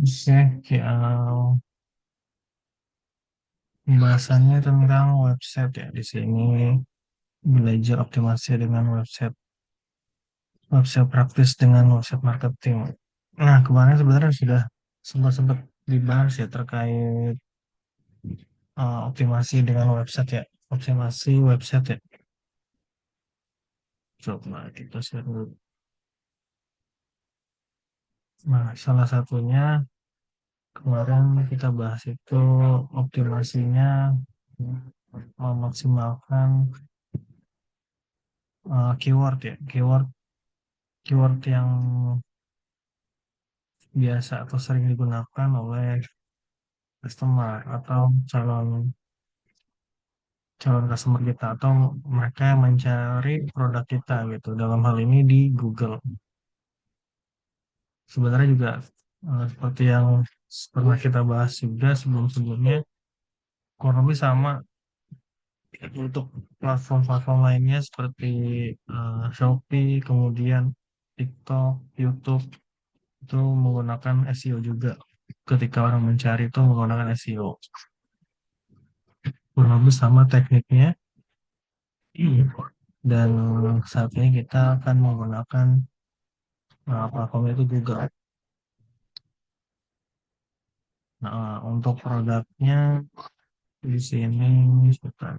Oke, pembahasannya tentang website ya. Di sini belajar optimasi dengan website, website praktis dengan website marketing. Nah, kemarin sebenarnya sudah sempat-sempat dibahas ya terkait optimasi dengan website ya. Optimasi website ya. Coba kita share dulu. Nah, salah satunya kemarin kita bahas itu optimasinya memaksimalkan keyword ya. Keyword yang biasa atau sering digunakan oleh customer atau calon calon customer kita atau mereka yang mencari produk kita gitu. Dalam hal ini di Google. Sebenarnya juga seperti yang pernah kita bahas juga sebelum-sebelumnya, kurang lebih sama untuk platform-platform lainnya seperti Shopee, kemudian TikTok, YouTube itu menggunakan SEO juga. Ketika orang mencari itu menggunakan SEO. Kurang lebih sama tekniknya. Dan saat ini kita akan menggunakan platform itu Google. Nah, untuk produknya di sini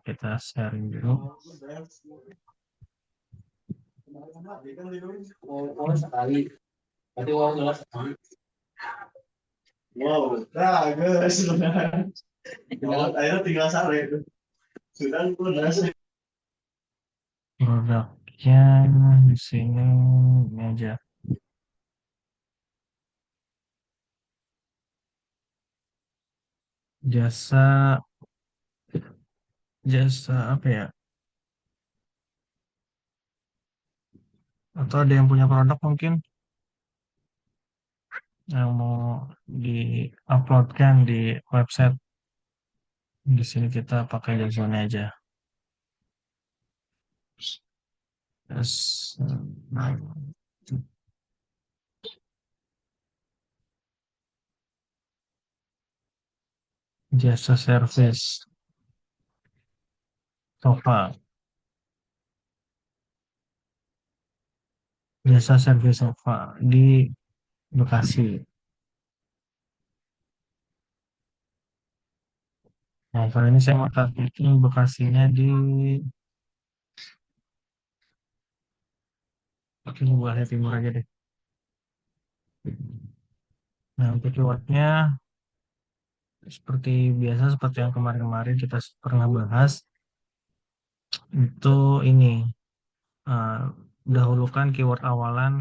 kita sharing dulu. Oh, sekali. Berarti uang jelas sekali. Wow, nah, guys, sudah. Akhirnya tinggal sare. Sudah lunas. Produknya di sini ini aja. Jasa jasa apa ya? Atau ada yang punya produk mungkin yang mau di-uploadkan di website. Di sini kita pakai jasanya aja. Jas- Jasa service sofa, jasa servis sofa di Bekasi. Nah, kali ini saya mau targetin Bekasinya di oke, Bukit Timur aja deh. Nah, untuk keywordnya seperti biasa, seperti yang kemarin-kemarin kita pernah bahas, itu ini eh, dahulukan keyword awalan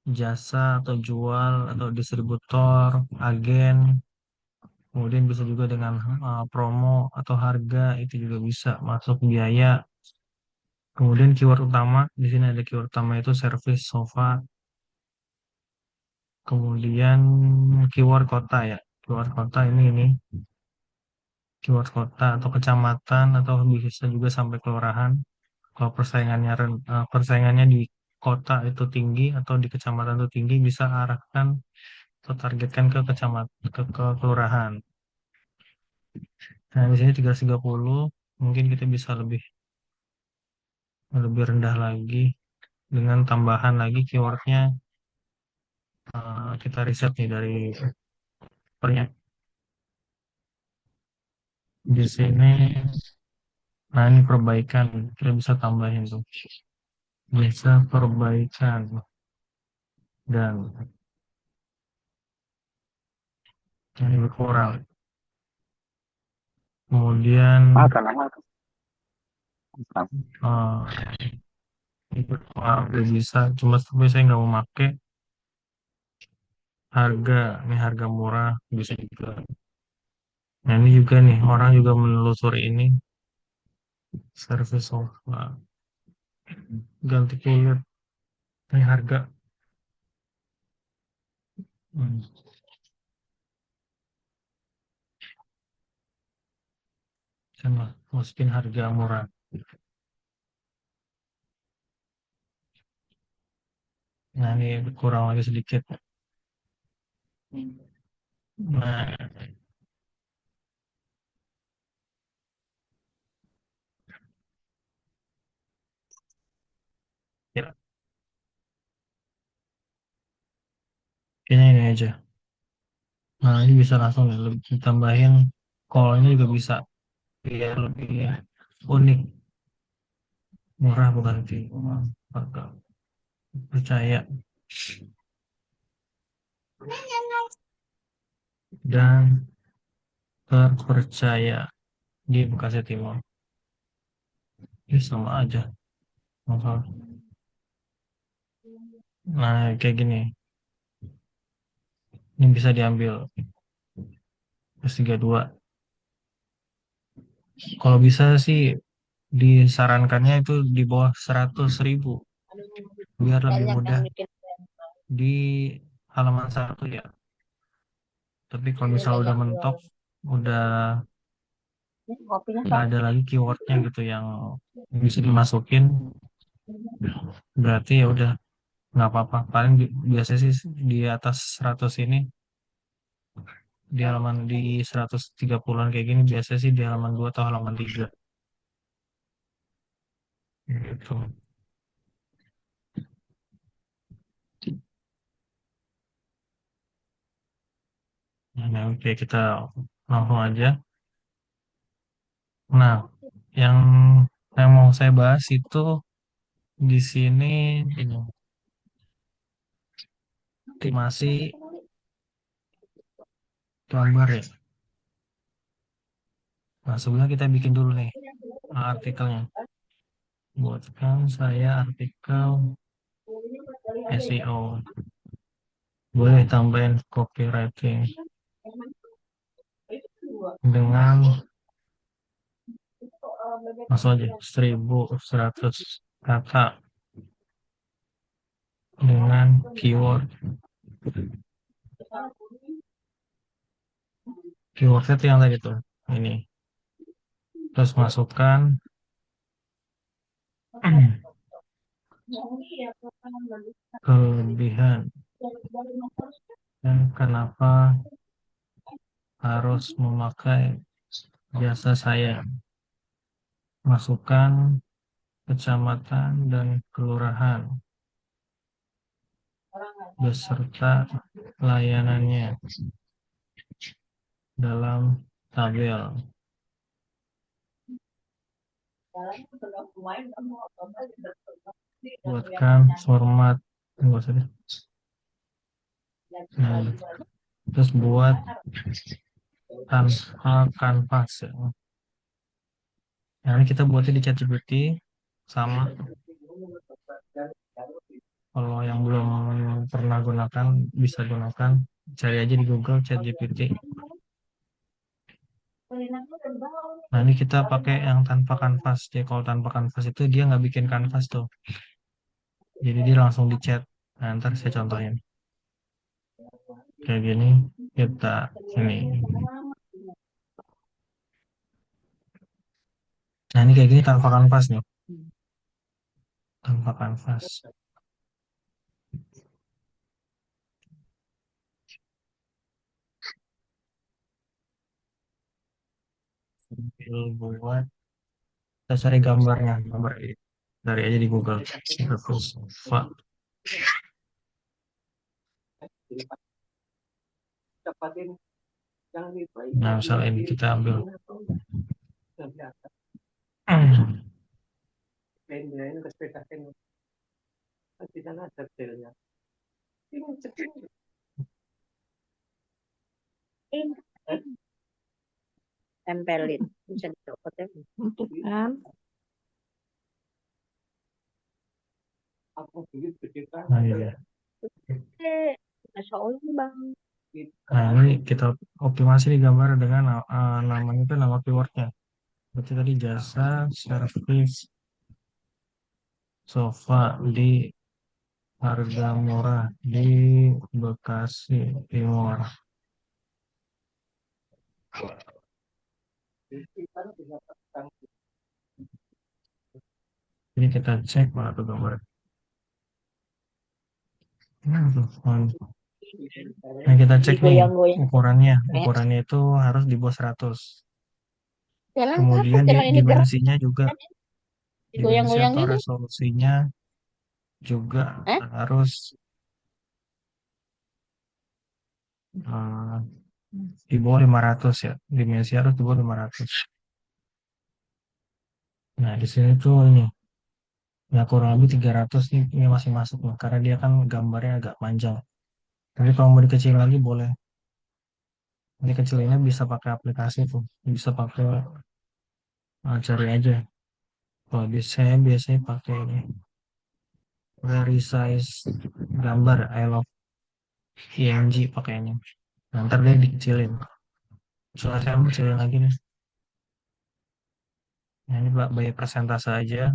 jasa atau jual atau distributor, agen, kemudian bisa juga dengan promo atau harga itu juga bisa masuk biaya. Kemudian keyword utama di sini ada keyword utama itu service sofa, kemudian keyword kota ya. Keyword kota ini keyword kota atau kecamatan atau bisa juga sampai kelurahan. Kalau persaingannya di kota itu tinggi atau di kecamatan itu tinggi bisa arahkan atau targetkan ke kecamatan ke kelurahan. Nah, di sini 330 mungkin kita bisa lebih lebih rendah lagi dengan tambahan lagi keywordnya kita riset nih dari pernyataan di sini. Nah, ini perbaikan kita bisa tambahin tuh. Bisa perbaikan dan ini berkurang. Kemudian eh ini berkurang udah bisa. Cuma tapi saya nggak mau pakai harga. Ini harga murah bisa juga. Nah, ini juga nih orang juga menelusuri ini service sofa ganti kulit. Ini harga. Hmm, Saya masukin harga murah. Nah, ini kurang lagi sedikit. Nah, ya, kayaknya ini aja. Nah, ini bisa langsung ya, lebih ditambahin kolnya juga bisa biar lebih unik, murah bukan sih, harga percaya dan terpercaya di Bekasi Timur. Ini sama aja, masalah. Nah, kayak gini, ini bisa diambil S32. Kalau bisa sih disarankannya itu di bawah 100.000 biar lebih Banyak yang mudah bikin di halaman satu ya. Tapi kalau ini misalnya banyak udah mentok, jual. udah Ini kopinya nggak Pak. ada lagi keywordnya gitu yang bisa dimasukin, berarti ya udah nggak apa-apa. Paling biasanya sih di atas 100 ini, di halaman di 130-an kayak gini, biasanya sih di halaman 2 atau halaman 3 gitu. Nah, oke, kita langsung aja. Nah, yang yang mau saya bahas itu di sini ini masih gambar ya. Nah, sebelumnya kita bikin dulu nih artikelnya. Buatkan saya artikel SEO. Boleh tambahin copywriting dengan masuk aja 1.100 kata dengan keyword. Keywordnya itu yang tadi tuh. Ini. Terus masukkan kelebihan dan kenapa harus memakai jasa saya. Masukkan kecamatan dan kelurahan beserta layanannya dalam tabel. Buatkan format, enggak usah deh. Nah, terus buat tanpa kanvas ya. Nah, ini kita buatnya di ChatGPT sama. Kalau yang belum pernah gunakan bisa gunakan, cari aja di Google ChatGPT. Nah, ini kita pakai yang tanpa kanvas. Jadi kalau tanpa kanvas itu dia nggak bikin kanvas tuh. Jadi dia langsung di chat. Nah, ntar saya contohin. Kayak gini, kita ini. Nah, ini kayak gini tanpa kanvas nih. Tanpa kanvas. Sambil buat, kita cari gambarnya. Gambar ini. Cari aja di Google. Terus, Pak. Nah, misalnya ini kita ambil. Ini tempelin. Bisa dicopot ya. Untuk kan. Nah, iya. Masya Allah Bang. Nah, ini kita optimasi di gambar dengan namanya itu nama keywordnya. Berarti tadi jasa servis sofa di harga murah di Bekasi Timur. Ini kita cek mana tuh gambar. Nah, tuh, Nah, kita cek nih Digoyang-goyang. ukurannya. Kayak Ukurannya itu harus di bawah 100. jalan apa? Kemudian di Jalan ini gerak. dimensinya juga, dimensi Digoyang-goyang atau ini. resolusinya juga Eh? harus eh, di bawah 500 ya. Dimensi harus di bawah 500. Nah, di sini tuh ini, ya kurang lebih 300 nih, ini masih masuk loh, karena dia kan gambarnya agak panjang. Tapi kalau mau dikecilin lagi boleh. Ini kecilinnya bisa pakai aplikasi tuh, bisa pakai cari aja. Kalau bisa saya biasanya pakai ini, resize gambar, I love PNG pakainya. Nah, ntar dia dikecilin. Soalnya saya mau kecilin lagi nih. Nah, ini bayar persentase aja.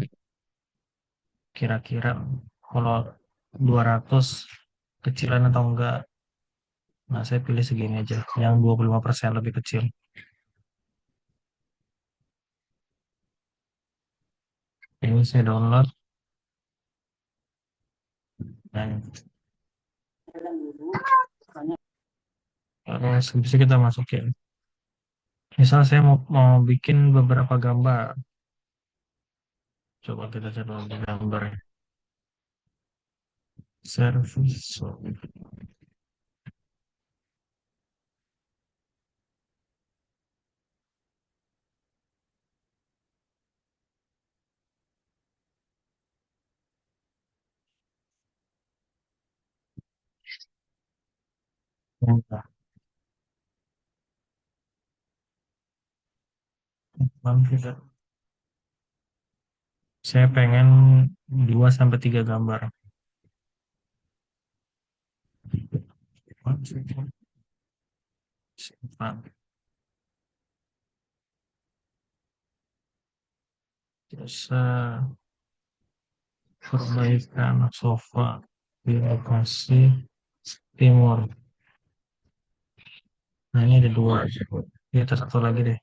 Kira-kira kalau 200 kecilan atau enggak. Nah, saya pilih segini aja. Yang 25% lebih kecil. Ini saya download. Dan terus kita masukin. Misal saya mau bikin beberapa gambar. Coba kita cari lagi gambar. Service. Nah, saya pengen 2 sampai 3 gambar. Simpan. Terus perbaikan sofa di lokasi timur. Nah, ini ada 2. Ini ada satu lagi deh.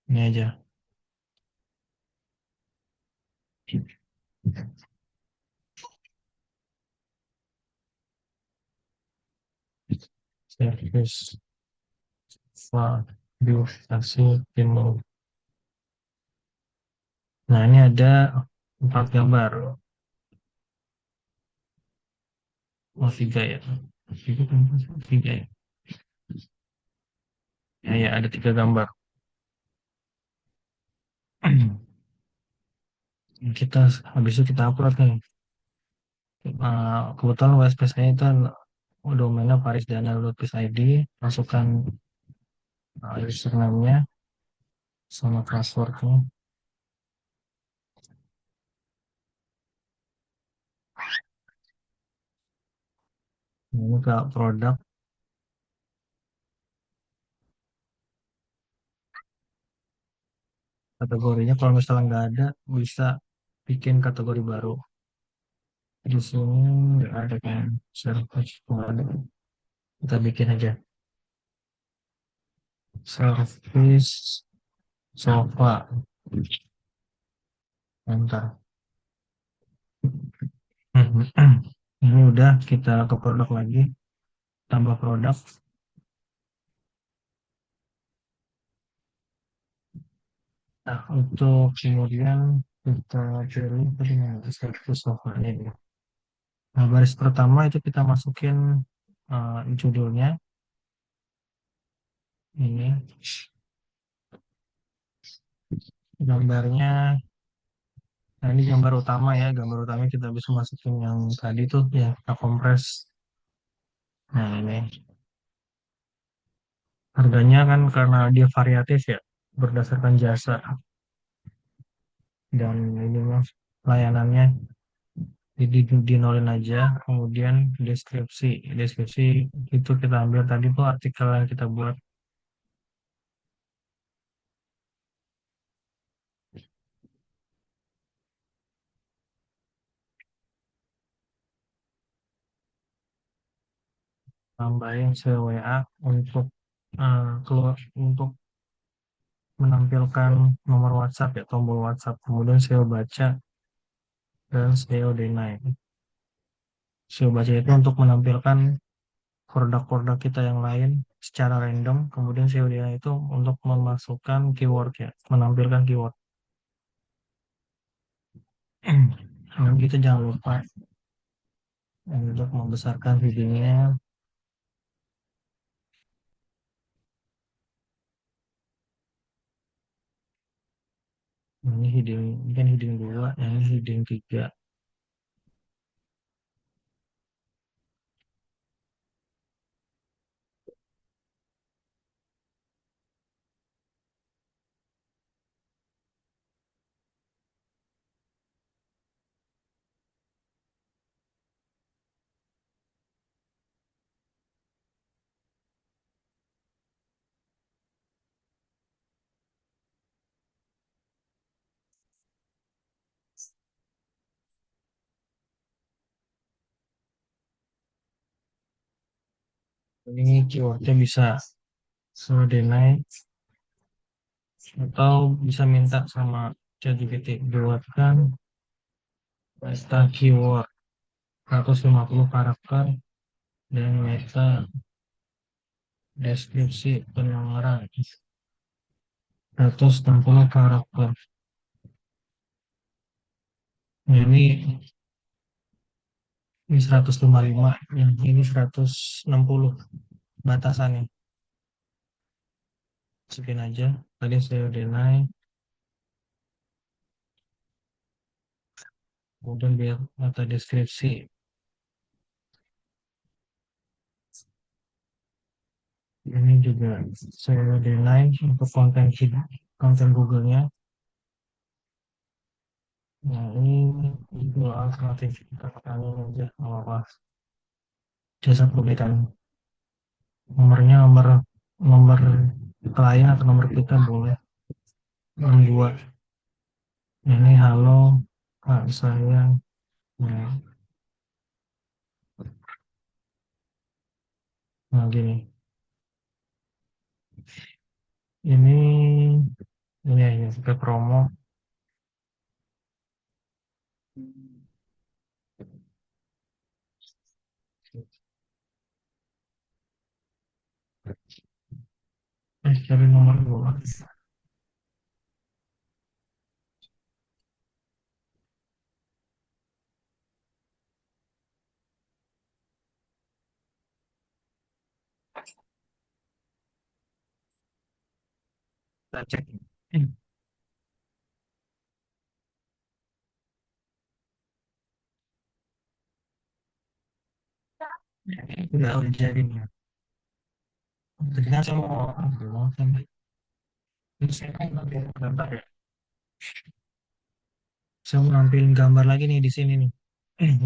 Ini aja. Service sofa di lokasi timur. Nah, ini ada 4 gambar. Oh, 3 ya. Tiga ya. Ya, ya, ada 3 gambar. Kita habis itu kita upload nih. Kebetulan WSP saya itu domainnya parisdana.id, masukkan username-nya sama passwordnya. Ini ke produk, kategorinya kalau misalnya nggak ada bisa bikin kategori baru. Di sini nggak ada kan service, nggak ada. Kita bikin aja service sofa. Enter. Ini udah, kita ke produk lagi, tambah produk. Nah, untuk kemudian kita pilih tadi service sofa ini. Nah, baris pertama itu kita masukin judulnya ini, gambarnya. Nah, ini gambar utama ya, gambar utama kita bisa masukin yang tadi tuh ya, kita kompres. Nah, ini harganya kan karena dia variatif ya, berdasarkan jasa dan ini mas layanannya, jadi dinolin aja. Kemudian deskripsi itu kita ambil tadi tuh artikel yang kita buat, tambahin WA untuk keluar, untuk menampilkan nomor WhatsApp ya, tombol WhatsApp. Kemudian SEO baca dan SEO deny. SEO baca itu untuk menampilkan produk-produk kita yang lain secara random. Kemudian SEO dia itu untuk memasukkan keyword ya, menampilkan keyword. Dan kita jangan lupa untuk membesarkan videonya. Ini heading, ini kan heading 2, yang ini heading 3. Ini keywordnya bisa sedenai atau bisa minta sama ChatGPT buatkan meta keyword 150 karakter dan meta deskripsi penawaran 160 karakter. Nah, ini 155, yang ini 160 batasannya. Masukin aja. Tadi saya udah naik. Kemudian biar mata deskripsi. Ini juga saya udah naik untuk konten Google-nya. Nah, ini Google alternatif. Kita tekanin aja. Apa-apa. Jasa perbaikan. Nomornya nomor klien atau nomor kita boleh. 62. Ini halo Kak saya. Nah, nah gini. Ini ya pakai promo. Cari nomor dua. Kita cek. Udah jadi nih. Jadi kan saya mau sampai. Terus saya kan nampilin gambar ya. Saya mau nampilin gambar lagi nih di sini nih.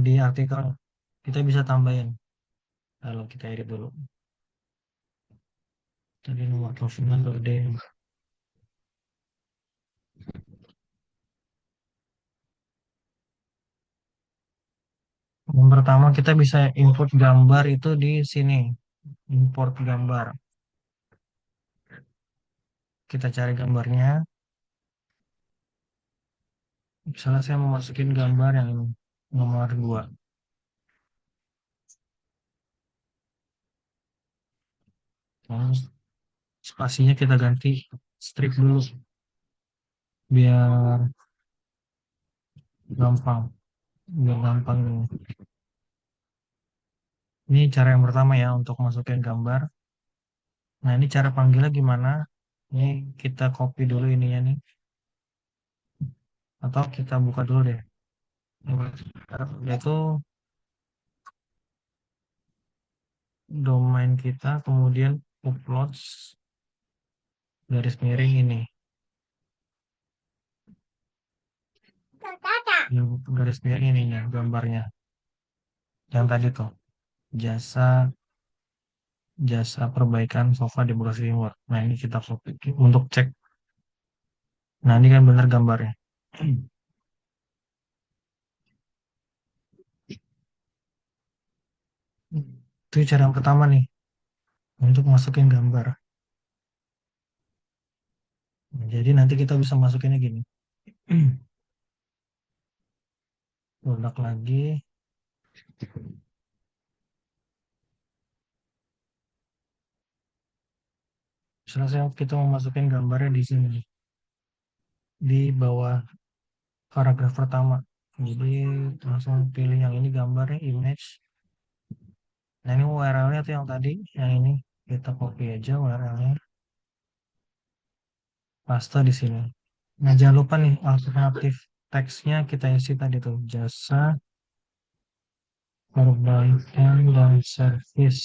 Di artikel. Kita bisa tambahin. Kalau kita edit dulu. Tadi nomor teleponnya gede. Yang pertama kita bisa import gambar itu di sini. Import gambar. Kita cari gambarnya. Misalnya saya mau masukin gambar yang ini. Nomor 2. Terus spasinya kita ganti strip dulu. Biar gampang. Biar gampang. Ini cara yang pertama ya untuk masukin gambar. Nah, ini cara panggilnya gimana? Ini kita copy dulu ininya nih. Atau kita buka dulu deh. Yaitu domain kita, kemudian uploads garis miring ini. Yang garis miring ininya, gambarnya. Yang tadi tuh, jasa jasa perbaikan sofa di Bekasi Timur. Nah, ini kita copy untuk cek. Nah, ini kan benar gambarnya. Itu cara yang pertama nih, untuk masukin gambar. Nah, jadi nanti kita bisa masukinnya gini. Produk lagi. Selesai kita mau masukin gambarnya di sini, di bawah paragraf pertama. Jadi langsung pilih yang ini gambarnya image. Nah ini URL-nya tuh yang tadi, yang ini kita copy aja URL-nya, paste di sini. Nah jangan lupa nih alternatif teksnya kita isi tadi tuh jasa perbaikan dan servis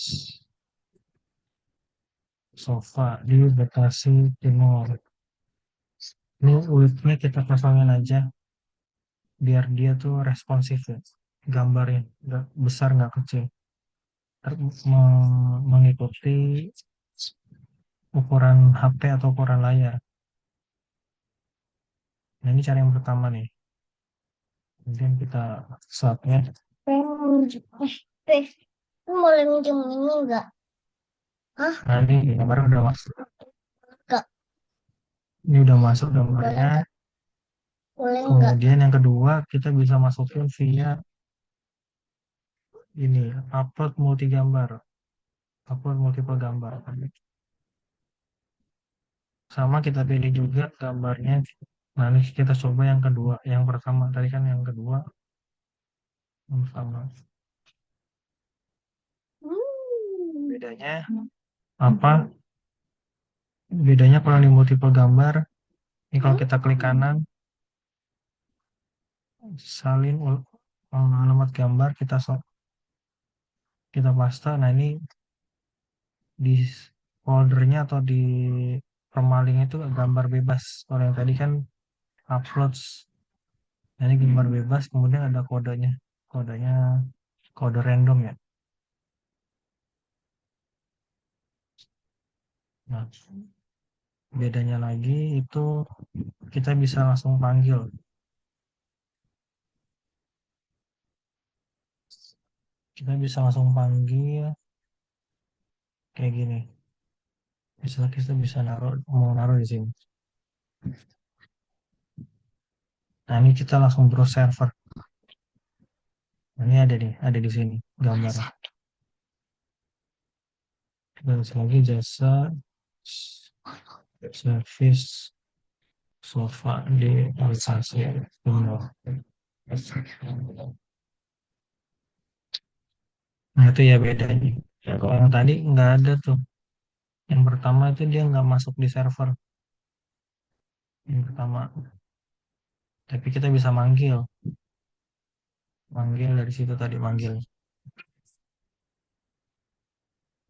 sofa di Bekasi Timur. Ini width-nya kita pasangin aja biar dia tuh responsif ya, gambarnya nggak besar nggak kecil. Mengikuti ukuran HP atau ukuran layar. Nah ini cara yang pertama nih. Kemudian kita subnya. Boleh minjem ini enggak? Hah? Nah ini gambar udah masuk. Enggak. Ini udah masuk gambarnya. Boleh enggak? Kemudian yang kedua kita bisa masukin via ini upload multi gambar, upload multiple gambar. Sama kita pilih juga gambarnya. Nah ini kita coba yang kedua, yang pertama tadi kan yang kedua sama. Bedanya apa? Bedanya kalau di multiple gambar, ini kalau kita klik kanan, salin alamat gambar kita paste. Nah ini di foldernya atau di permalink itu gambar bebas. Kalau yang tadi kan uploads. Nah, ini gambar bebas, kemudian ada kodenya. Kodenya kode random ya. Nah, bedanya lagi itu kita bisa langsung panggil. Kita bisa langsung panggil kayak gini. Misalnya kita bisa mau naruh di sini. Nah, ini kita langsung browse server. Nah, ini ada nih, ada di sini gambar. Dan lagi jasa service sofa di Alsace. Nah, itu ya bedanya. Ya, kalau yang tadi nggak ada tuh. Yang pertama itu dia nggak masuk di server. Yang pertama. Tapi kita bisa manggil. Manggil dari situ tadi manggil.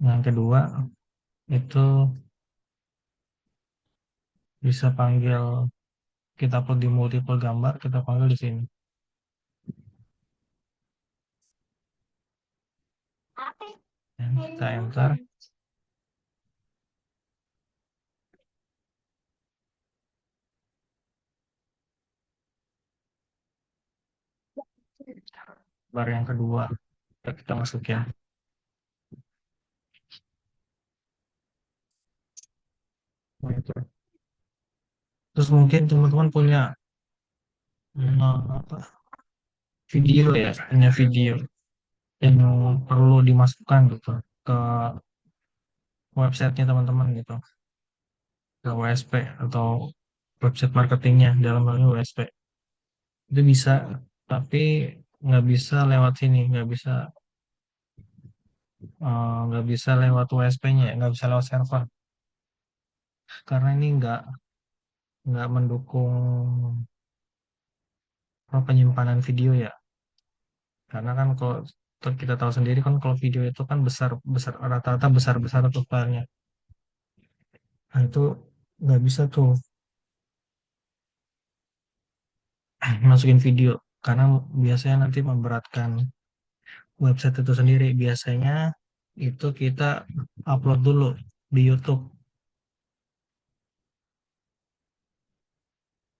Yang kedua itu bisa panggil, kita upload di multiple gambar, kita panggil di sini. Dan kita enter. Baru yang kedua kita masukin. Nah, itu. Terus mungkin teman-teman punya apa, video ya, punya video yang perlu dimasukkan gitu ke websitenya teman-teman gitu, ke WSP atau website marketingnya dalam hal ini WSP. Itu bisa, tapi nggak bisa lewat sini, nggak bisa lewat WSP-nya, nggak bisa lewat server, karena ini nggak mendukung penyimpanan video ya. Karena kan kalau kita tahu sendiri kan kalau video itu kan besar besar, rata-rata besar besar tuh filenya. Nah itu nggak bisa tuh masukin video, karena biasanya nanti memberatkan website itu sendiri. Biasanya itu kita upload dulu di YouTube.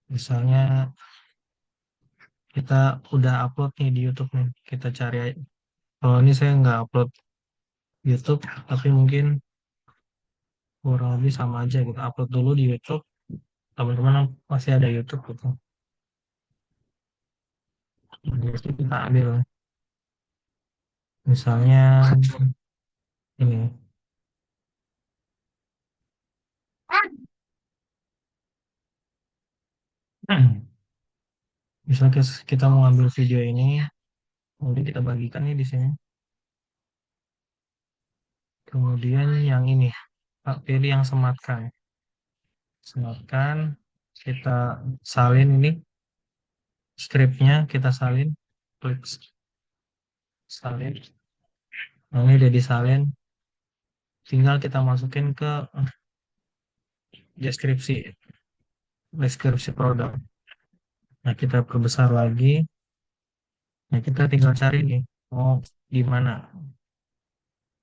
Misalnya kita udah upload nih di YouTube nih, kita cari. Kalau ini saya nggak upload YouTube, tapi mungkin kurang lebih sama aja, kita upload dulu di YouTube. Teman-teman masih ada YouTube gitu. Jadi kita ambil misalnya ini. Misalnya kita mau ambil video ini, kemudian kita bagikan nih di sini. Kemudian yang ini, Pak, pilih yang sematkan. Sematkan, kita salin ini, scriptnya kita salin, klik salin. Nah, ini udah disalin, tinggal kita masukin ke deskripsi, deskripsi produk. Nah, kita perbesar lagi. Nah, kita tinggal cari nih, mau di mana.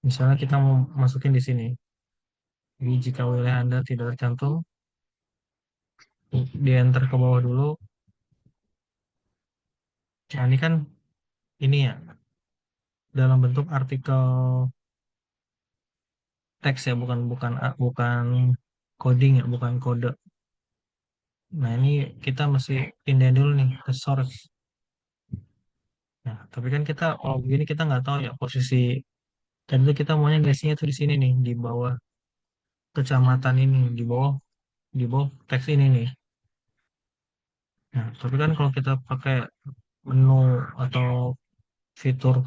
Misalnya kita mau masukin di sini. Jadi jika wilayah Anda tidak tercantum, di enter ke bawah dulu. Nah, ini kan ini ya, dalam bentuk artikel teks ya, bukan bukan bukan coding ya, bukan kode. Nah, ini kita mesti pindah dulu nih ke source. Nah, tapi kan kita kalau begini kita nggak tahu ya posisi, dan itu kita maunya gasnya tuh di sini nih, di bawah kecamatan ini, di bawah teks ini nih. Nah, tapi kan kalau kita pakai menu atau fitur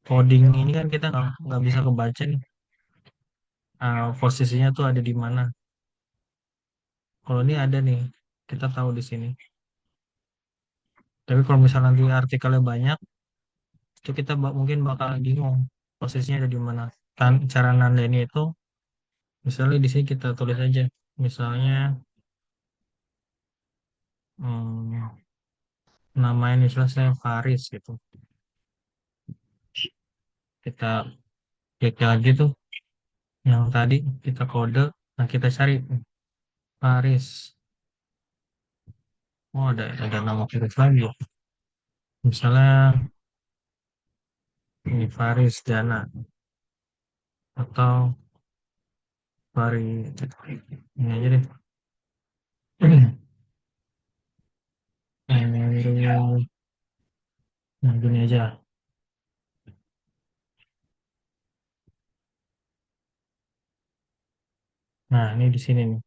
coding ini kan kita nggak bisa kebaca nih, posisinya tuh ada di mana. Kalau ini ada nih, kita tahu di sini. Tapi kalau misalnya nanti artikelnya banyak, itu kita mungkin bakal bingung posisinya ada di mana. Kan cara nandainnya itu, misalnya di sini kita tulis aja, misalnya hmm, namanya misalnya saya Faris gitu. Kita klik lagi tuh, yang tadi kita kode, nah kita cari Faris. Oh, ada nama Faris lagi. Misalnya ini Faris Dana atau Faris ini aja deh. Ini, nah gini aja. Nah, ini di sini nih.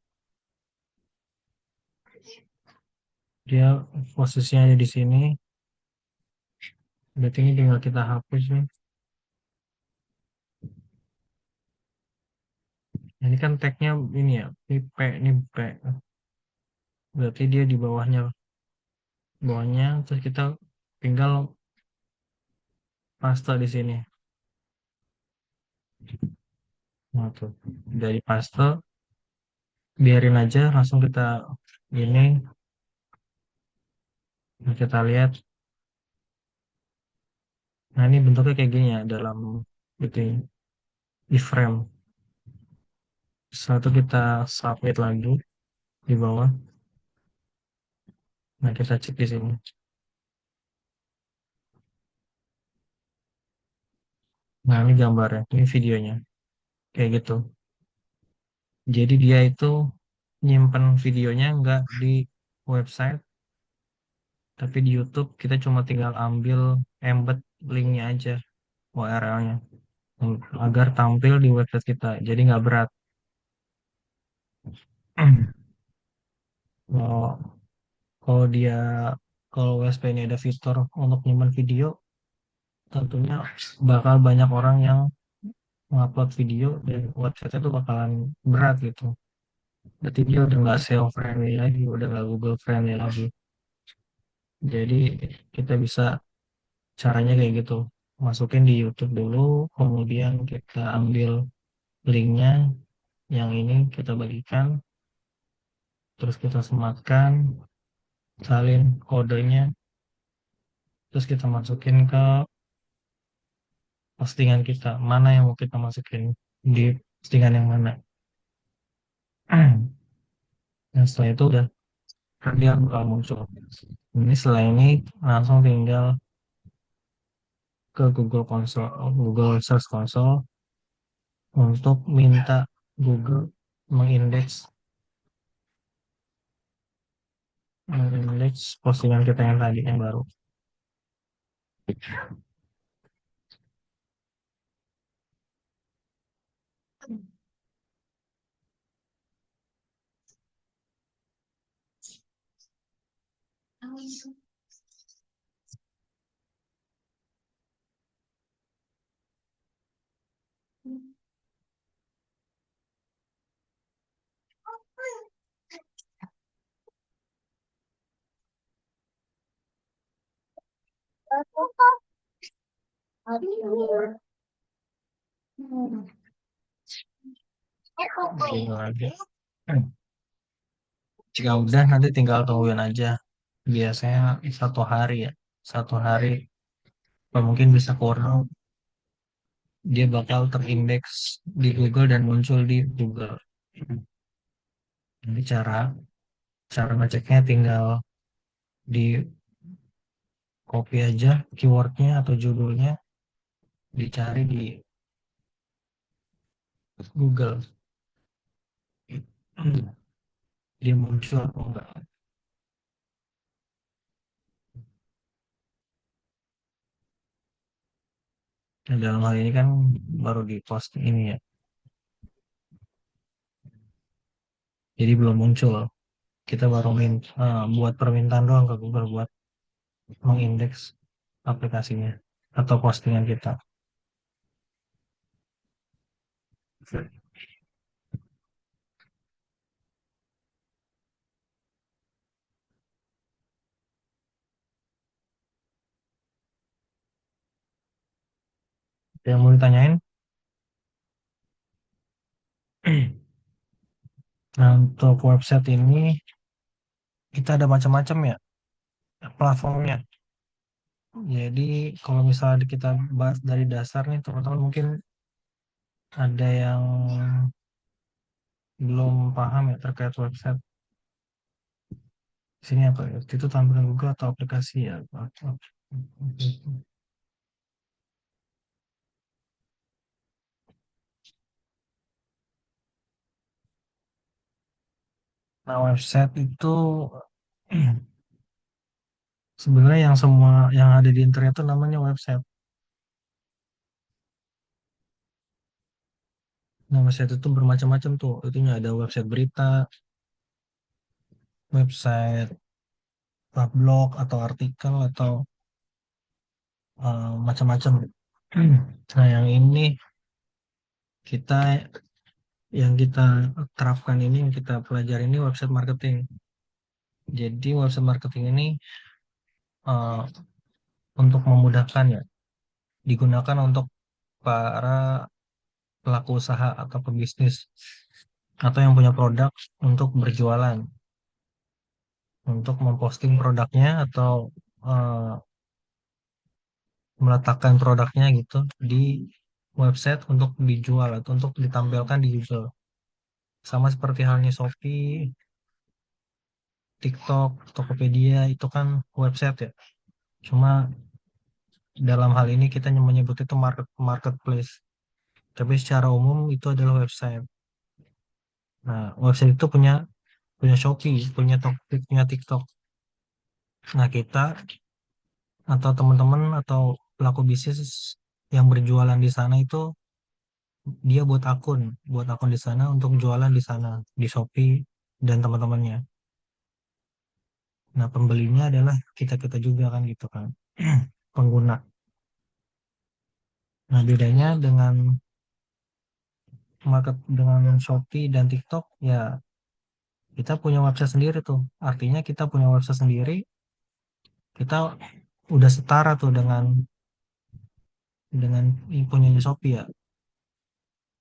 Dia posisinya ada di sini. Berarti ini tinggal kita hapus nih. Nah, ini kan tagnya ini ya, ini P, ini P. Berarti dia di bawahnya, terus kita tinggal paste di sini. Nah, tuh. Dari paste, biarin aja, langsung kita ini, nah, kita lihat. Nah, ini bentuknya kayak gini ya, dalam gitu ya, di frame. Setelah itu kita submit lagi di bawah. Nah, kita cek di sini. Nah, ini gambarnya, ini videonya. Kayak gitu. Jadi dia itu nyimpen videonya nggak di website, tapi di YouTube kita cuma tinggal ambil embed linknya aja, URL-nya, agar tampil di website kita. Jadi nggak berat. Kalau kalau dia kalau WSP ini ada fitur untuk nyimpen video, tentunya bakal banyak orang yang mengupload video dan website itu bakalan berat gitu. Berarti dia udah nggak SEO friendly lagi, udah nggak Google friendly lagi. Jadi kita bisa caranya kayak gitu. Masukin di YouTube dulu, kemudian kita ambil linknya, yang ini kita bagikan, terus kita sematkan, salin kodenya, terus kita masukin ke postingan kita. Mana yang mau kita masukin di postingan yang mana. Nah, setelah itu udah dia bakal muncul. Ini setelah ini langsung tinggal ke Google Console, Google Search Console untuk minta Google mengindeks mengindeks postingan kita yang tadi yang baru. Gitu aja. Jika udah nanti tinggal tungguin aja. Biasanya 1 hari ya. 1 hari atau mungkin bisa kurang. Dia bakal terindeks di Google dan muncul di Google. Jadi cara cara ngeceknya tinggal di copy aja keywordnya atau judulnya, dicari di Google. Dia muncul atau enggak. Nah, dalam hal ini kan baru di post ini ya. Jadi belum muncul. Kita baru buat permintaan doang ke Google buat mengindeks aplikasinya atau postingan kita. Yang mau ditanyain, nah untuk website ini kita ada macam-macam ya platformnya. Jadi kalau misalnya kita bahas dari dasar nih teman-teman mungkin ada yang belum paham ya terkait website. Sini apa ya? Itu tampilan Google atau aplikasi ya? Nah, website itu sebenarnya yang semua yang ada di internet itu namanya website. Nah, website itu bermacam-macam tuh. Itunya ada website berita, website blog atau artikel atau macam-macam. Nah, yang ini kita yang kita terapkan ini, yang kita pelajari ini website marketing. Jadi website marketing ini uh, untuk memudahkan ya, digunakan untuk para pelaku usaha atau pebisnis atau yang punya produk untuk berjualan, untuk memposting produknya atau uh, meletakkan produknya gitu di website untuk dijual atau untuk ditampilkan di Google. Sama seperti halnya Shopee, TikTok, Tokopedia itu kan website ya. Cuma dalam hal ini kita menyebut itu marketplace. Tapi secara umum itu adalah website. Nah, website itu punya punya Shopee, punya TikTok. Nah, kita atau teman-teman atau pelaku bisnis yang berjualan di sana itu dia buat akun di sana untuk jualan di sana di Shopee dan teman-temannya. Nah, pembelinya adalah kita-kita juga kan gitu kan. Pengguna. Nah, bedanya dengan Shopee dan TikTok ya kita punya website sendiri tuh. Artinya kita punya website sendiri, kita udah setara tuh dengan punyanya Shopee ya.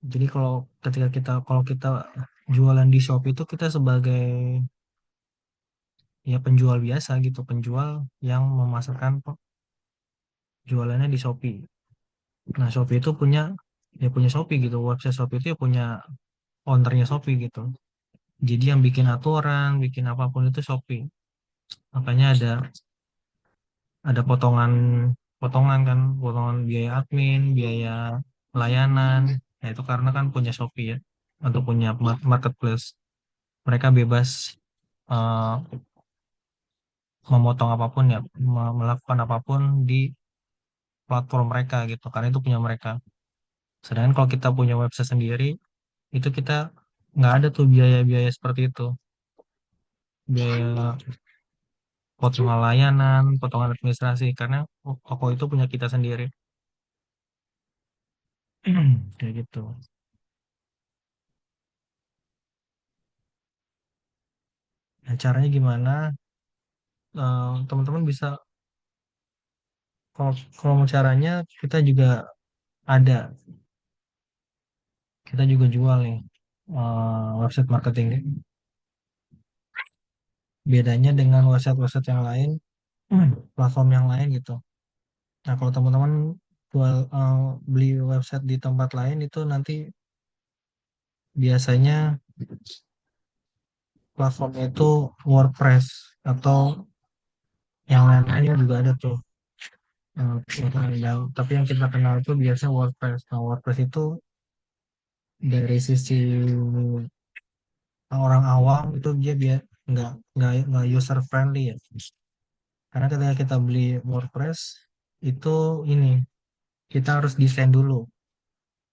Jadi kalau kita jualan di Shopee itu kita sebagai ya penjual biasa gitu, penjual yang memasarkan jualannya di Shopee. Nah, Shopee itu punya Shopee gitu. Website Shopee itu ya punya ownernya Shopee gitu. Jadi yang bikin aturan, bikin apapun itu Shopee. Makanya ada potongan kan, potongan biaya admin, biaya pelayanan. Nah, itu karena kan punya Shopee ya, atau punya marketplace. Mereka bebas eh, memotong apapun ya, melakukan apapun di platform mereka gitu, karena itu punya mereka. Sedangkan kalau kita punya website sendiri, itu kita nggak ada tuh biaya-biaya seperti itu. Biaya potongan layanan, potongan administrasi, karena toko itu punya kita sendiri. Kayak gitu. Nah, caranya gimana? Teman-teman bisa, kalau kalau mau caranya, kita juga ada, kita juga jual nih website marketing. Bedanya dengan website-website yang lain, platform yang lain gitu. Nah, kalau teman-teman jual beli website di tempat lain itu nanti biasanya platformnya itu WordPress atau yang lain-lainnya juga ada tuh. Tapi yang kita kenal itu biasanya WordPress. Nah, WordPress itu dari sisi orang awam itu dia nggak user friendly ya. Karena ketika kita beli WordPress itu ini kita harus desain dulu.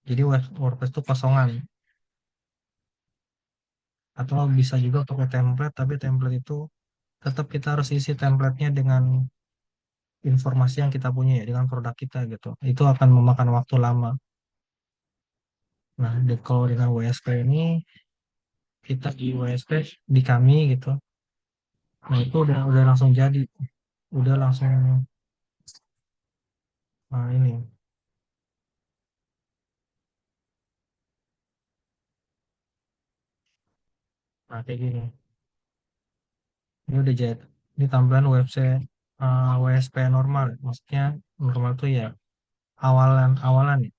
Jadi WordPress itu kosongan, atau bisa juga pakai template, tapi template itu tetap kita harus isi templatenya dengan informasi yang kita punya ya, dengan produk kita gitu. Itu akan memakan waktu lama. Nah, kalau dengan WSP ini, kita di WSP di kami gitu. Nah, itu udah langsung jadi, udah langsung ini. Nah, kayak gini. Ini udah jadi. Ini tampilan website WSP normal. Maksudnya normal tuh ya awalan awalan ya.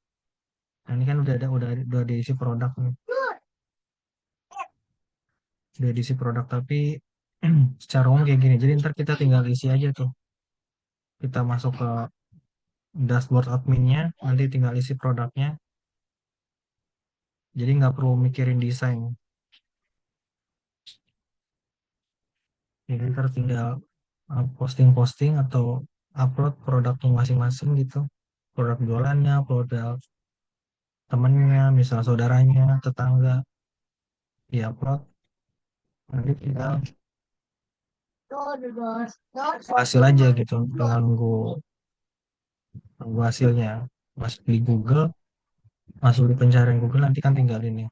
Nah, ini kan udah diisi produk nih. Udah diisi produk tapi secara umum kayak gini. Jadi ntar kita tinggal isi aja tuh. Kita masuk ke dashboard adminnya, nanti tinggal isi produknya. Jadi nggak perlu mikirin desain. Jadi ntar tinggal posting-posting atau upload produknya masing-masing gitu. Produk jualannya, produk temennya, misal saudaranya, tetangga, diupload. Nanti tinggal hasil aja gitu. Tinggal nunggu hasilnya. Masuk di Google, masuk di pencarian Google, nanti kan tinggal ini.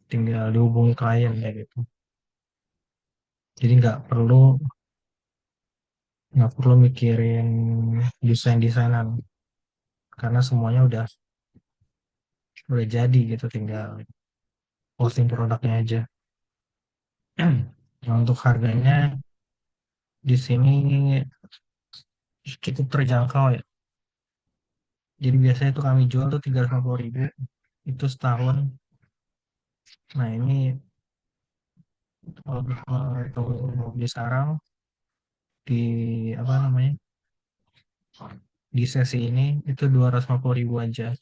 Tinggal dihubungi klien kayak gitu. Jadi nggak perlu mikirin desain-desainan karena semuanya udah jadi gitu, tinggal posting produknya aja. Nah, untuk harganya di sini cukup terjangkau ya. Jadi biasanya itu kami jual tuh 350.000 itu setahun. Nah, ini kalau mau beli sekarang di apa namanya, di sesi ini itu 250.000 aja.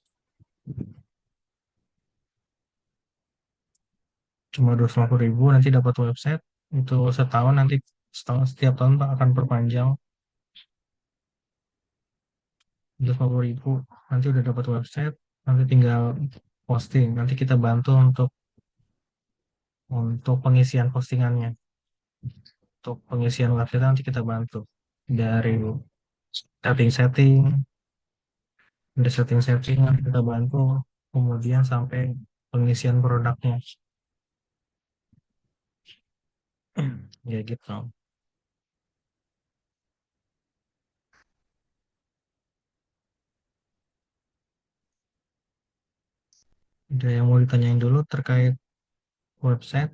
Cuma 250.000 nanti dapat website itu setahun, nanti setahun setiap tahun Pak akan perpanjang. 250.000 nanti udah dapat website, nanti tinggal posting, nanti kita bantu untuk pengisian postingannya. Untuk pengisian website nanti kita bantu dari setting-setting, dari setting-setting nanti kita bantu, kemudian sampai pengisian produknya. Ya gitu. Ada yang mau ditanyain dulu terkait website?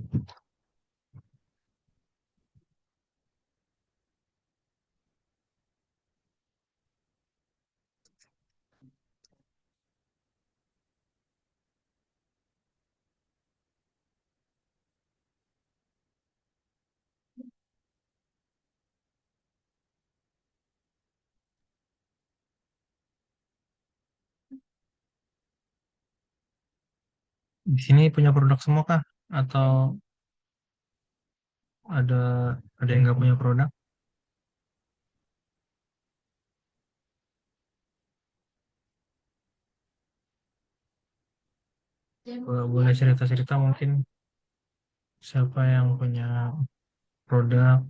Di sini punya produk semua kah? Atau ada ada yang nggak punya produk? Boleh cerita-cerita mungkin siapa yang punya produk?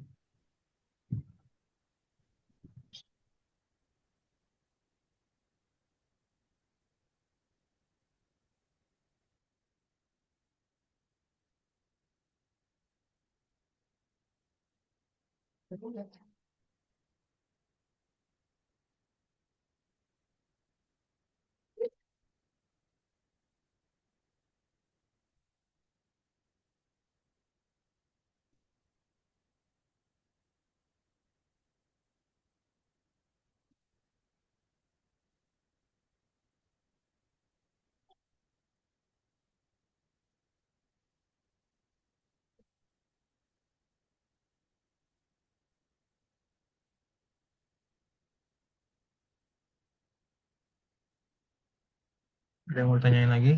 Ada yang mau tanyain lagi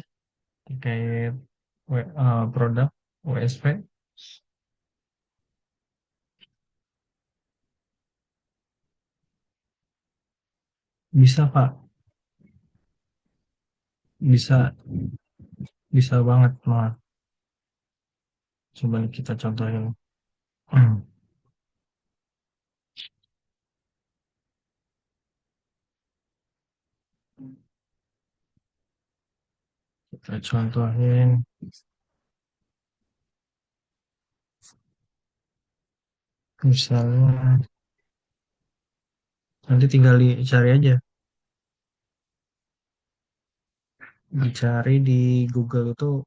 terkait produk WSP? Bisa, Pak. Bisa, bisa banget, malah. Coba kita contohin. Kita contohin, misalnya, nanti tinggal dicari aja. Dicari di Google itu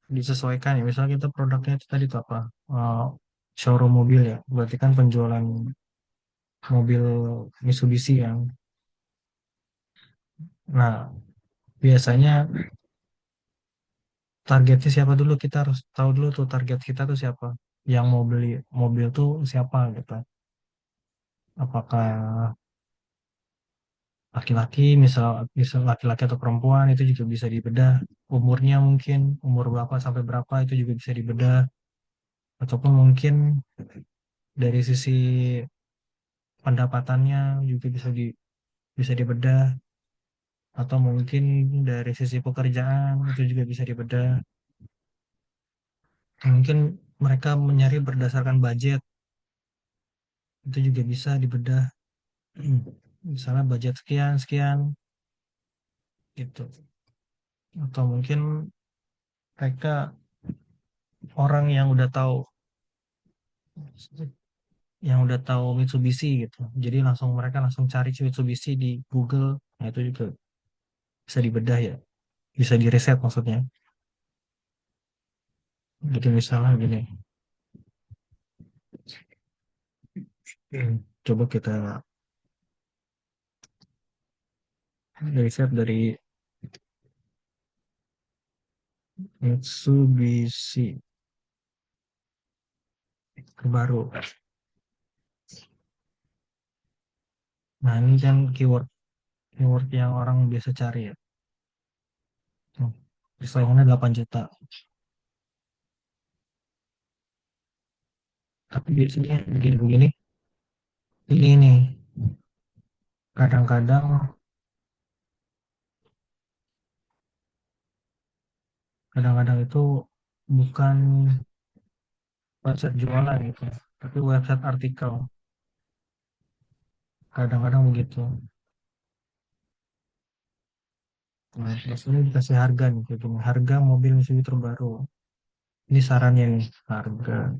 disesuaikan ya. Misalnya kita produknya itu tadi tuh apa? Eh, Showroom mobil ya. Berarti kan penjualan mobil Mitsubishi yang. Nah, biasanya targetnya siapa dulu, kita harus tahu dulu tuh target kita tuh siapa yang mau beli mobil tuh siapa gitu, apakah laki-laki, misal misal laki-laki atau perempuan, itu juga bisa dibedah, umurnya mungkin umur berapa sampai berapa itu juga bisa dibedah, ataupun mungkin dari sisi pendapatannya juga bisa dibedah, atau mungkin dari sisi pekerjaan itu juga bisa dibedah. Mungkin mereka mencari berdasarkan budget, itu juga bisa dibedah. Misalnya budget sekian sekian gitu, atau mungkin mereka orang yang udah tahu Mitsubishi gitu, jadi mereka langsung cari Mitsubishi di Google. Nah, itu juga bisa dibedah ya, bisa direset maksudnya. Jadi misalnya gini, coba kita riset dari Mitsubishi terbaru. Nah, ini kan keyword keyword yang orang biasa cari ya. Tuh, persaingannya 8 juta. Tapi biasanya begini-begini, ini nih, kadang-kadang kadang-kadang itu bukan website jualan gitu, tapi website artikel. Kadang-kadang begitu. Nah, terus ini dikasih harga nih, kayak gini. Harga mobil Mitsubishi terbaru. Ini sarannya nih, harga.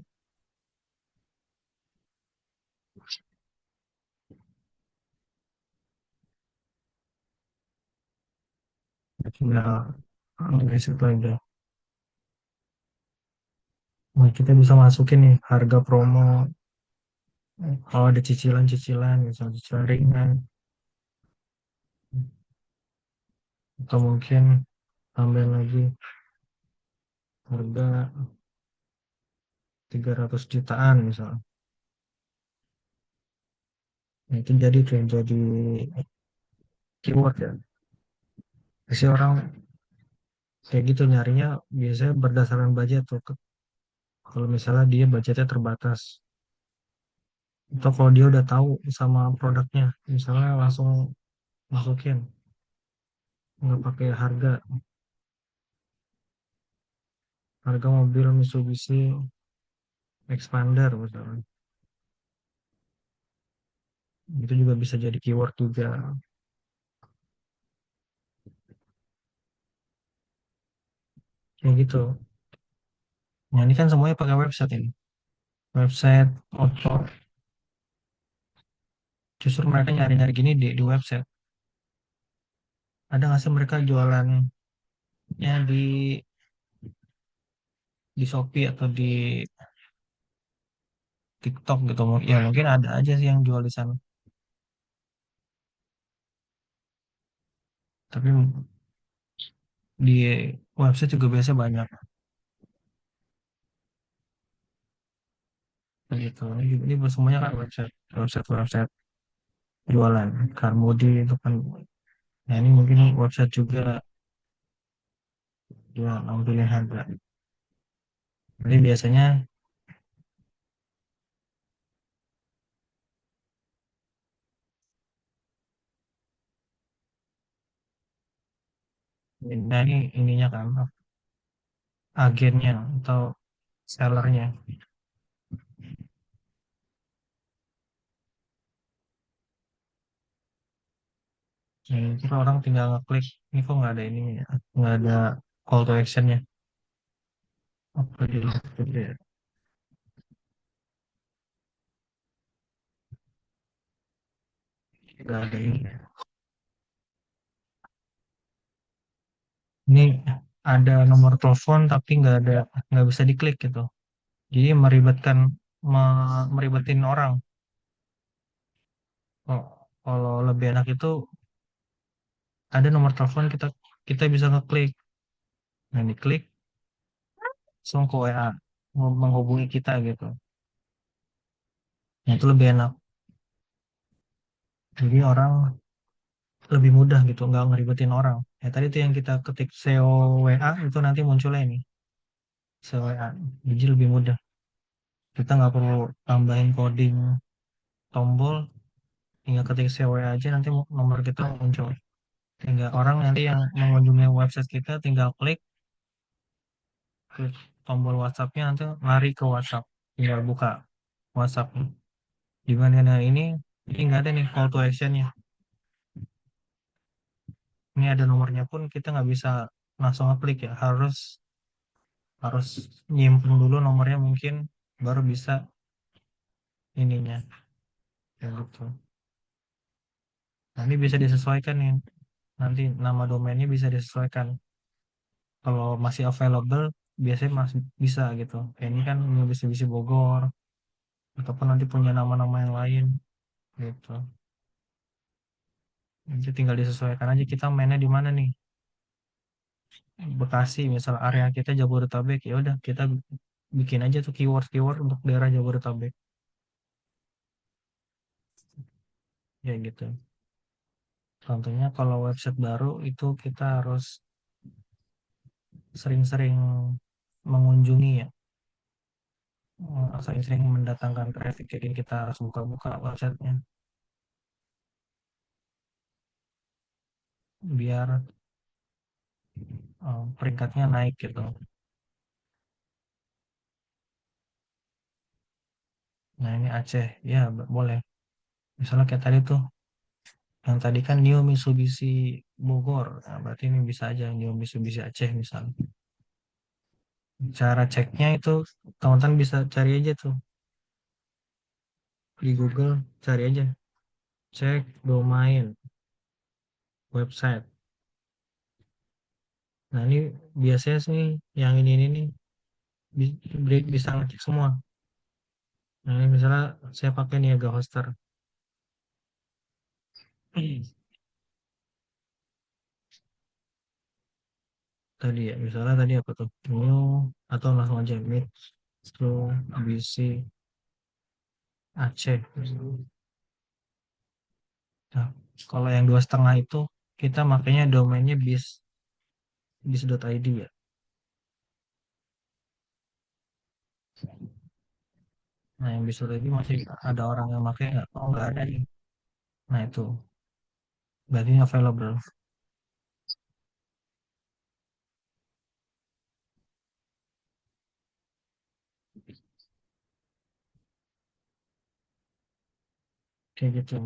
Udah, dari situ aja. Nah, kita bisa masukin nih, harga promo. Kalau ada cicilan-cicilan, misalnya cicilan ringan. Atau mungkin tambah lagi harga 300 jutaan misalnya. Nah, itu jadi tuh yang jadi keyword ya. Pasti orang kayak gitu nyarinya biasanya berdasarkan budget tuh. Kalau misalnya dia budgetnya terbatas, atau kalau dia udah tahu sama produknya, misalnya langsung masukin, nggak pakai harga, harga mobil Mitsubishi Expander misalnya. Itu juga bisa jadi keyword juga. Kayak gitu. Nah, ini kan semuanya pakai website ini. Website, foto. Justru mereka nyari-nyari gini di website. Ada nggak sih mereka jualannya di Shopee atau di TikTok gitu? Ya mungkin ada aja sih yang jual di sana. Tapi di website juga biasa banyak gitu. Ini semuanya kan website jualan. Carmudi itu kan. Nah ini mungkin website juga jual nampilin harga. Jadi biasanya nah ini ininya kan agennya atau sellernya. Nah, itu orang tinggal ngeklik. Ini kok nggak ada ini ya? Nggak ada call to actionnya. Apa di gitu ya? Nggak ada ini. Ini ada nomor telepon tapi nggak bisa diklik gitu. Jadi meribetin orang. Oh, kalau lebih enak itu ada nomor telepon kita kita bisa ngeklik. Nah, diklik langsung ke WA menghubungi kita gitu. Nah, itu lebih enak. Jadi orang lebih mudah gitu, nggak ngeribetin orang. Ya tadi tuh yang kita ketik SEO WA itu nanti munculnya ini SEO WA. Jadi lebih mudah. Kita nggak perlu tambahin coding tombol, tinggal ketik SEO WA aja nanti nomor kita muncul. Tinggal orang nanti yang mengunjungi website kita tinggal klik tombol WhatsApp-nya nanti lari ke WhatsApp. Tinggal buka WhatsApp. Dibandingkan dengan ini nggak ada nih call to action-nya. Ini ada nomornya pun kita nggak bisa langsung ngeklik ya. Harus harus nyimpen dulu nomornya mungkin baru bisa ininya ya gitu. Nah, ini bisa disesuaikan nih nanti nama domainnya bisa disesuaikan kalau masih available biasanya masih bisa gitu kayak ini kan Mitsubishi Bogor ataupun nanti punya nama-nama yang lain gitu. Nanti tinggal disesuaikan aja kita mainnya di mana nih. Bekasi misal area kita Jabodetabek ya udah kita bikin aja tuh keyword-keyword untuk daerah Jabodetabek ya gitu. Contohnya kalau website baru itu kita harus sering-sering mengunjungi ya, sering-sering mendatangkan traffic, jadi kita harus buka-buka websitenya biar peringkatnya naik gitu. Nah ini Aceh, ya boleh. Misalnya kayak tadi tuh, yang tadi kan New Mitsubishi Bogor, nah, berarti ini bisa aja New Mitsubishi Aceh misalnya. Cara ceknya itu teman-teman bisa cari aja tuh di Google, cari aja, cek domain website. Nah ini biasanya sih yang ini nih bisa ngecek semua. Nah, ini misalnya saya pakai Niaga Hoster. Tadi ya, misalnya tadi apa tuh? New atau langsung aja Mid, Slow, BC, Aceh. Nah, kalau yang 2,5 itu kita makanya domainnya bis.id ya. Nah, yang bis.id masih ada orang yang pakai nggak? Oh, nggak ada nih. Nah, itu berarti ini available. Kayak gitu.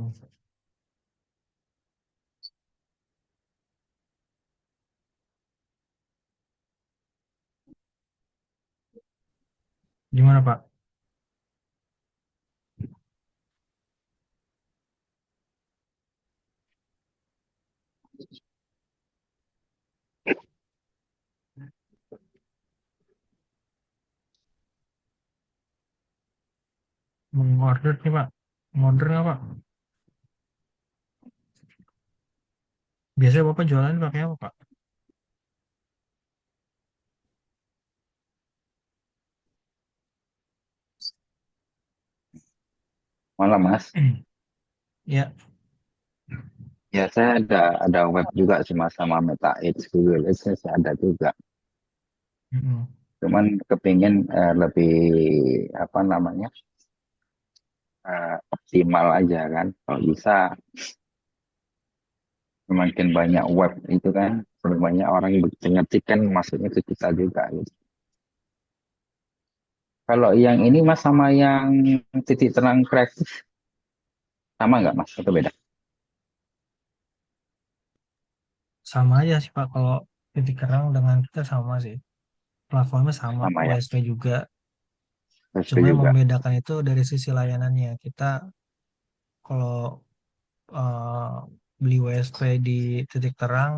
Gimana Pak? Mau order nih Pak? Mau order nggak Pak? Biasanya Bapak jualan pakai apa Pak? Malam, Mas. Ya, Ya, saya ada web juga sih, Mas, sama Meta Ads, Google Ads, saya ada juga. mm-mm. Cuman kepingin lebih, apa namanya, optimal aja kan. Kalau bisa, semakin banyak web itu kan, semakin banyak orang yang begitu ngetik kan, masuknya ke kita juga gitu. Kalau yang ini Mas sama yang titik terang kreatif, sama nggak Mas? Atau beda? Sama aja sih Pak. Kalau titik kerang dengan kita sama sih. Platformnya sama, Sama ya, WSP juga. PSP Cuma yang juga. membedakan itu dari sisi layanannya. Kita kalau eh, beli WSP di titik terang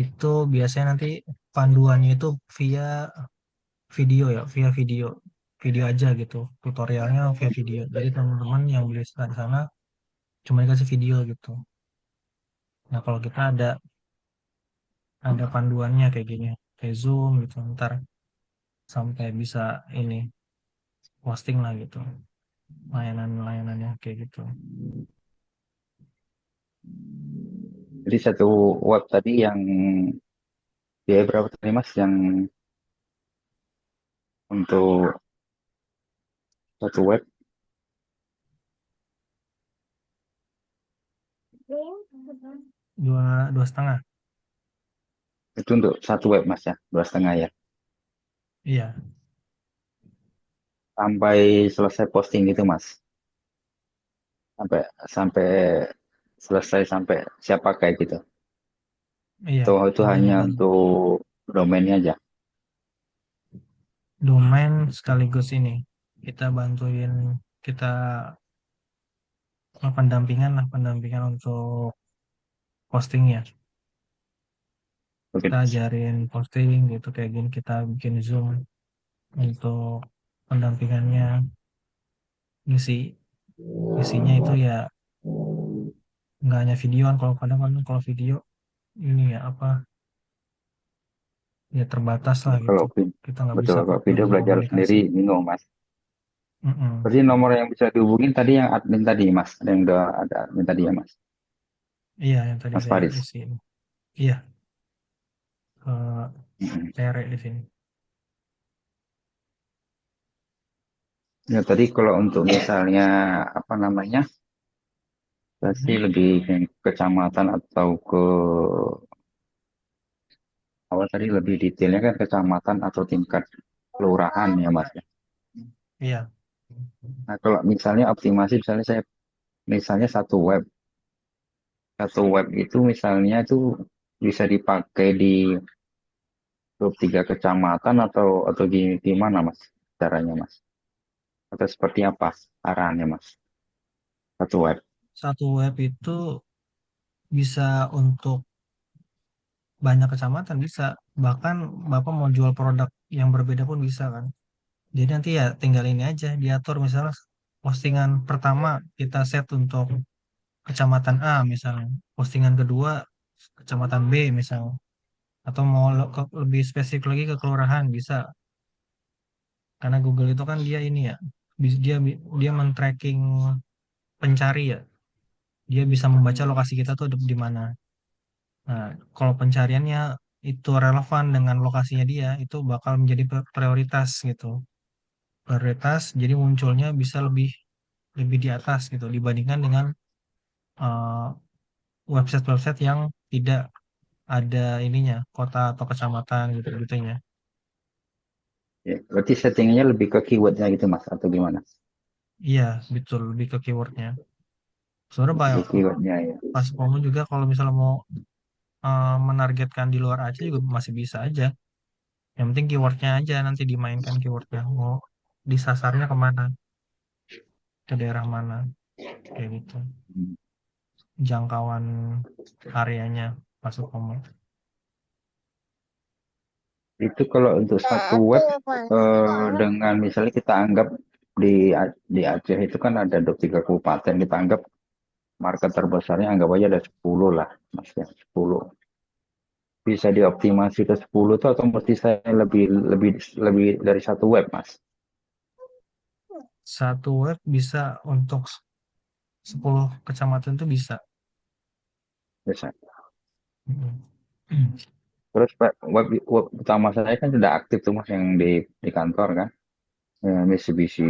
itu biasanya nanti panduannya itu via video ya, via video. Video aja gitu. Tutorialnya via video. Jadi teman-teman yang beli di sana cuma dikasih video gitu. Nah, kalau kita ada panduannya kayak gini, kayak Zoom gitu. Ntar sampai bisa ini posting lah gitu. Layanan-layanannya kayak gitu. Jadi satu web tadi yang biaya berapa tadi Mas? Yang untuk satu web Dua 2,5. itu untuk satu web Mas ya, 2,5 ya. Iya, Sampai selesai posting itu Mas. Sampai sampai selesai sampai siapa kayak gitu. iya. Itu Intinya hanya kan untuk domainnya aja. domain sekaligus ini. Kita bantuin, kita pendampingan lah, pendampingan untuk postingnya. Oke. Kita ajarin posting gitu kayak gini. Kita bikin Zoom untuk pendampingannya. Ngisi isinya itu ya nggak hanya videoan. Kalau kadang kan kalau video ini ya apa ya terbatas lah gitu. Kalau Kita nggak betul bisa kalau video lebih belajar komunikasi. sendiri bingung Mas. Mm-mm. Berarti nomor yang bisa dihubungin tadi yang admin tadi Mas. Ada yang udah ada admin tadi ya Mas. Iya, yang tadi Mas saya Faris. isiin. Iya, ke Mm-mm. Tere di sini. Ya tadi kalau untuk misalnya apa namanya, pasti Mhm. lebih ke kecamatan atau ke awal tadi lebih detailnya kan kecamatan atau tingkat kelurahan ya Mas ya. Iya, Nah kalau misalnya optimasi misalnya saya misalnya satu web itu misalnya itu bisa dipakai di 23 kecamatan atau gimana Mas caranya Mas? Atau seperti apa arahannya Mas? Satu web. satu web itu bisa untuk banyak kecamatan bisa. Bahkan Bapak mau jual produk yang berbeda pun bisa kan. Jadi nanti ya tinggal ini aja diatur misalnya postingan pertama kita set untuk kecamatan A misalnya. Postingan kedua kecamatan B misalnya. Atau mau lebih spesifik lagi ke kelurahan bisa. Karena Google itu kan dia ini ya, dia men-tracking pencari ya. Dia bisa membaca lokasi kita tuh ada di mana. Nah, kalau pencariannya itu relevan dengan lokasinya dia, itu bakal menjadi prioritas gitu. Prioritas, jadi munculnya bisa lebih lebih di atas gitu dibandingkan dengan eh, website-website yang tidak ada ininya, kota atau kecamatan gitu gitunya. Ya, berarti settingnya lebih ke keywordnya gitu Mas atau gimana? Iya, betul lebih ke keywordnya. Sebenarnya Lebih ke keywordnya ya. pas kamu juga kalau misalnya mau menargetkan di luar Aceh juga masih bisa aja. Yang penting keywordnya aja nanti dimainkan keywordnya. disasarnya kemana, ke daerah mana, kayak gitu. Hmm. Jangkauan areanya masuk Romo. Itu kalau untuk satu web dengan misalnya kita anggap di Aceh itu kan ada 23 kabupaten, kita anggap market terbesarnya anggap aja ada 10 lah, Mas ya, 10. Bisa dioptimasi ke 10 tuh atau mesti saya lebih lebih lebih dari satu web, Mas? Satu web bisa untuk 10 kecamatan itu bisa. Bisa. Mm. Terus Pak, web utama saya kan sudah aktif tuh Mas yang di kantor kan, Mitsubishi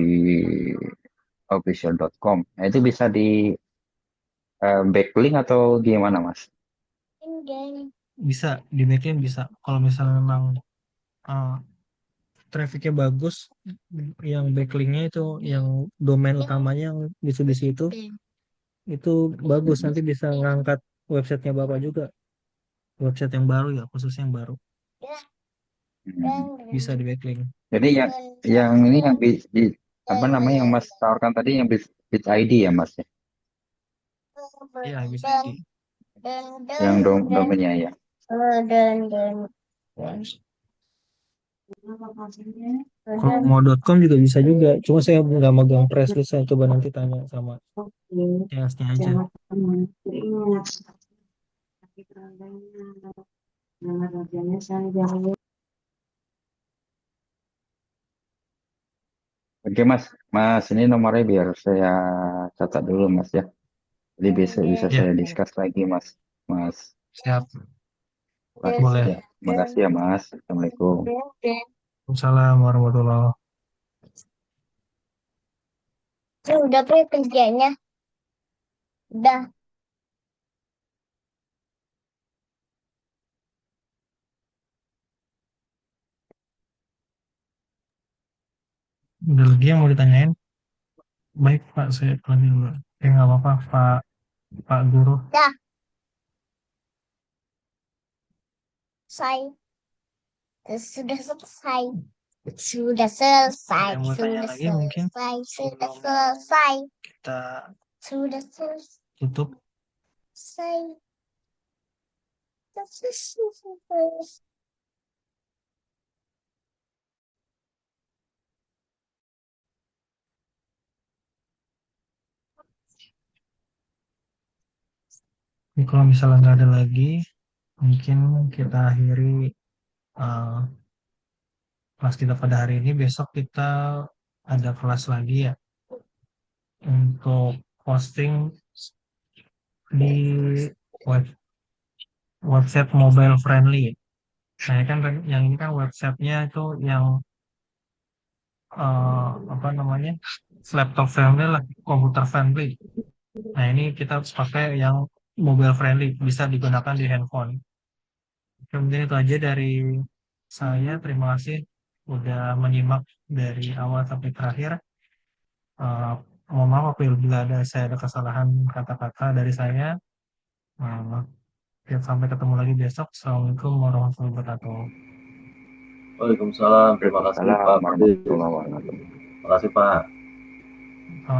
Official.com. Nah, itu bisa di backlink atau gimana Mas? Bisa dibikin, bisa kalau misalnya memang uh, trafficnya bagus, yang backlinknya itu, yang domain utamanya yang Mitsubishi itu bagus, Mhm. nanti bisa ngangkat websitenya Bapak juga, website yang baru ya, khususnya yang baru Mhm. bisa di backlink. Jadi yang ini yang apa namanya yang Mas tawarkan tadi yang Bit ID ya Mas ya? Iya bisa di. Yang domainnya ya. Kalau mau .com juga bisa juga, cuma saya nggak megang press list, saya coba nanti tanya sama TS-nya aja. Oke Mas, Mas ini nomornya biar saya catat dulu Mas ya. Jadi bisa bisa Ya, saya discuss lagi Mas. Mas, siap, Mas boleh. ya. Makasih ya Mas. Assalamualaikum. Assalamualaikum warahmatullahi. Udah pre kerjanya. Udah. Udah lagi yang mau ditanyain? Baik Pak, saya lagi dulu. Nggak apa-apa Pak, Pak Guru. Dah. Selesai. Sudah selesai. Sudah selesai. Ada yang mau tanya Sudah lagi mungkin selesai. Sudah sebelum selesai. kita Sudah tutup? selesai. Sudah selesai. Ini kalau misalnya nggak ada lagi, mungkin kita akhiri eh, kelas kita pada hari ini. Besok kita ada kelas lagi ya, untuk posting di web website mobile friendly. Saya kan yang ini kan websitenya itu yang apa namanya, laptop friendly lah, komputer friendly. Nah ini kita pakai yang mobile friendly, bisa digunakan di handphone. Mungkin itu aja dari saya. Terima kasih udah menyimak dari awal sampai terakhir. Eh, Mohon maaf apabila ada kesalahan kata-kata dari saya. Eh, Sampai ketemu lagi besok. Assalamualaikum warahmatullahi wabarakatuh. Waalaikumsalam. Terima kasih Waalaikumsalam Pak Fadil. warahmatullahi wabarakatuh. Terima kasih Pak.